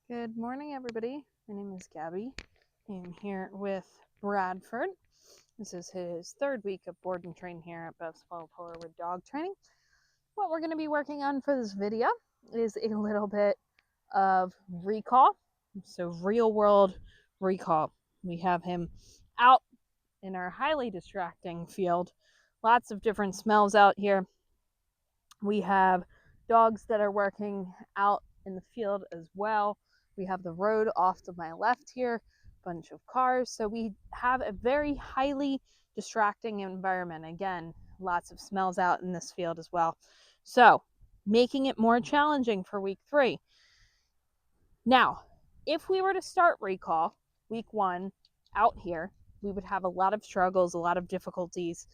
Good morning, everybody. My name is Gabby. I'm here with Bradford. This is his third week of board and train here at Paw Forward Dog Training. What we're going to be working on for this video is a little bit of recall. So real world recall. We have him out in our highly distracting field. Lots of different smells out here. We have dogs that are working out in the field as well. We have the road off to my left here, bunch of cars. So we have a very highly distracting environment. Again, lots of smells out in this field as well. So making it more challenging for week 3. Now, if we were to start recall week 1 out here, we would have a lot of struggles, a lot of difficulties.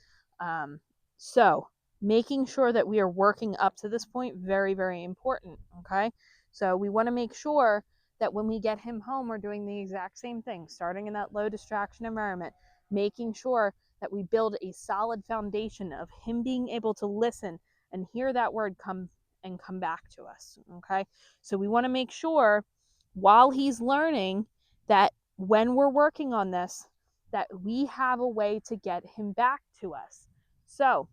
So making sure that we are working up to this point, very, very important, okay? So we want to make sure that when we get him home, we're doing the exact same thing, starting in that low distraction environment, making sure that we build a solid foundation of him being able to listen and hear that word come back to us, okay? So we want to make sure while he's learning that when we're working on this, that we have a way to get him back to us. So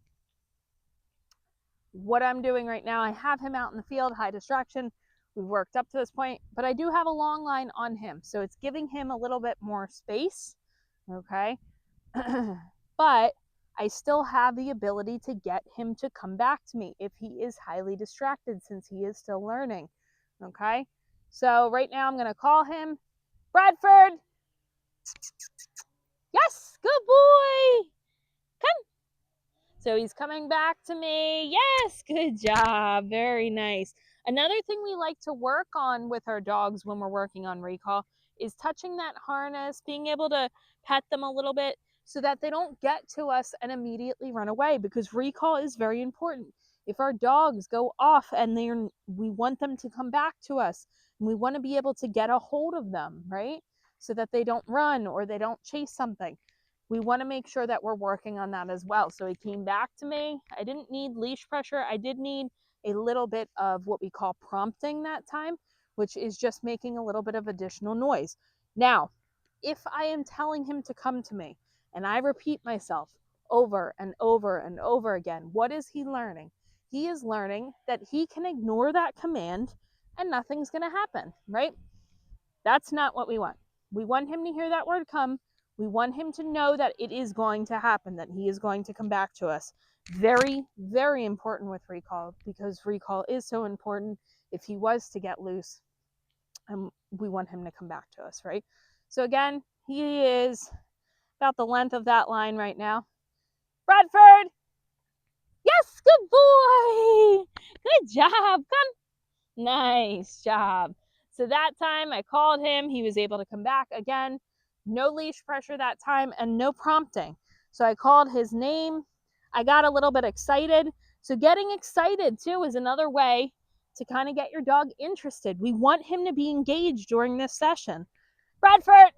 what I'm doing right now, I have him out in the field, high distraction. We've worked up to this point, but I do have a long line on him. So it's giving him a little bit more space, okay? But I still have the ability to get him to come back to me if he is highly distracted since he is still learning, okay? So right now I'm going to call him. Bradford! Yes, good boy! Come! So he's coming back to me. Yes, good job. Very nice. Another thing we like to work on with our dogs when we're working on recall is touching that harness, being able to pet them a little bit so that they don't get to us and immediately run away, because recall is very important. If our dogs go off and we want them to come back to us, and we want to be able to get a hold of them, right? So that they don't run or they don't chase something. We want to make sure that we're working on that as well. So he came back to me. I didn't need leash pressure. I did need a little bit of what we call prompting that time, which is just making a little bit of additional noise. Now, if I am telling him to come to me and I repeat myself over and over and over again, what is he learning? He is learning that he can ignore that command and nothing's going to happen, right? That's not what we want. We want him to hear that word come. We want him to know that it is going to happen, that he is going to come back to us. Very, very important with recall, because recall is so important. If he was to get loose, we want him to come back to us, right? So again, he is about the length of that line right now. Bradford! Yes, good boy! Good job. Come. Nice job. So that time I called him. He was able to come back again. No leash pressure that time and no prompting. So I called his name. I got a little bit excited. So getting excited too is another way to kind of get your dog interested. We want him to be engaged during this session. Bradford,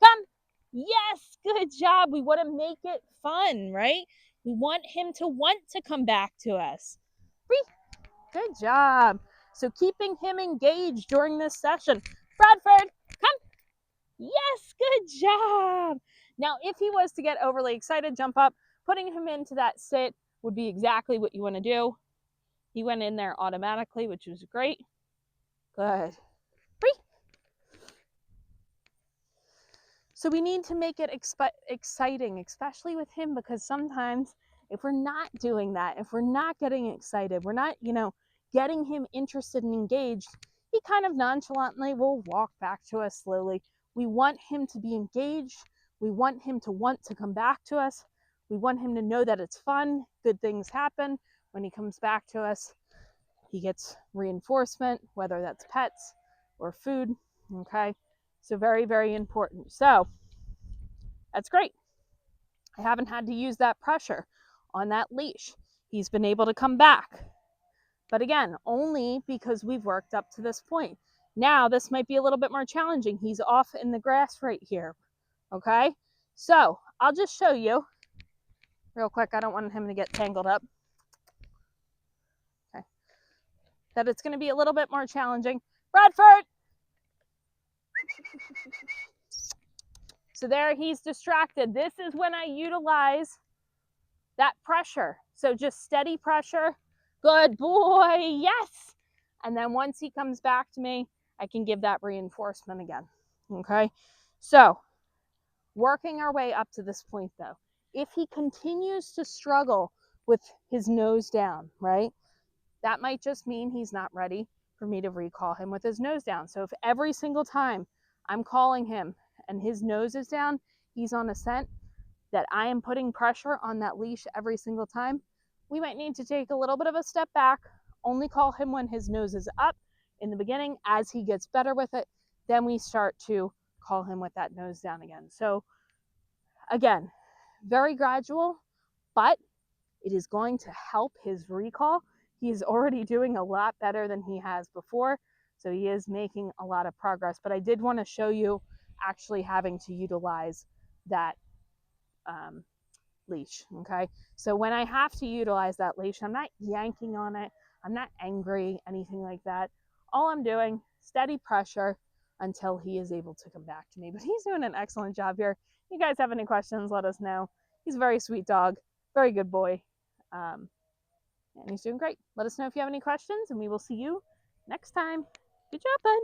come. Yes, good job. We want to make it fun, right? We want him to want to come back to us. Good job. So keeping him engaged during this session. Bradford, come. Yes, good job. Now, if he was to get overly excited, jump up, putting him into that sit would be exactly what you want to do. He went in there automatically, which was great. Good. So we need to make it exciting, especially with him, because sometimes if we're not doing that, if we're not getting excited, we're not, getting him interested and engaged, he kind of nonchalantly will walk back to us slowly. We want him to be engaged. We want him to want to come back to us. We want him to know that it's fun. Good things happen when he comes back to us. He gets reinforcement, whether that's pets or food, okay? So very, very important. So that's great. I haven't had to use that pressure on that leash. He's been able to come back. But again, only because we've worked up to this point. Now, this might be a little bit more challenging. He's off in the grass right here, okay? So I'll just show you real quick. I don't want him to get tangled up. Okay. That it's going to be a little bit more challenging. Bradford, So there, he's distracted. This is when I utilize that pressure. So just steady pressure. Good boy, yes. And then once he comes back to me, I can give that reinforcement again. Okay, so working our way up to this point though, if he continues to struggle with his nose down, right, that might just mean he's not ready for me to recall him with his nose down. So if every single time I'm calling him and his nose is down, he's on a scent that I am putting pressure on that leash every single time, we might need to take a little bit of a step back, only call him when his nose is up in the beginning. As he gets better with it, then we start to call him with that nose down again. So again, very gradual, but it is going to help his recall. He is already doing a lot better than he has before, so he is making a lot of progress. But I did want to show you actually having to utilize that leash. Okay, so when I have to utilize that leash, I'm not yanking on it, I'm not angry, anything like that. All I'm doing, steady pressure until he is able to come back to me. But he's doing an excellent job here. If you guys have any questions, let us know. He's a very sweet dog, very good boy, and he's doing great. Let us know if you have any questions, and we will see you next time. Good job, bud.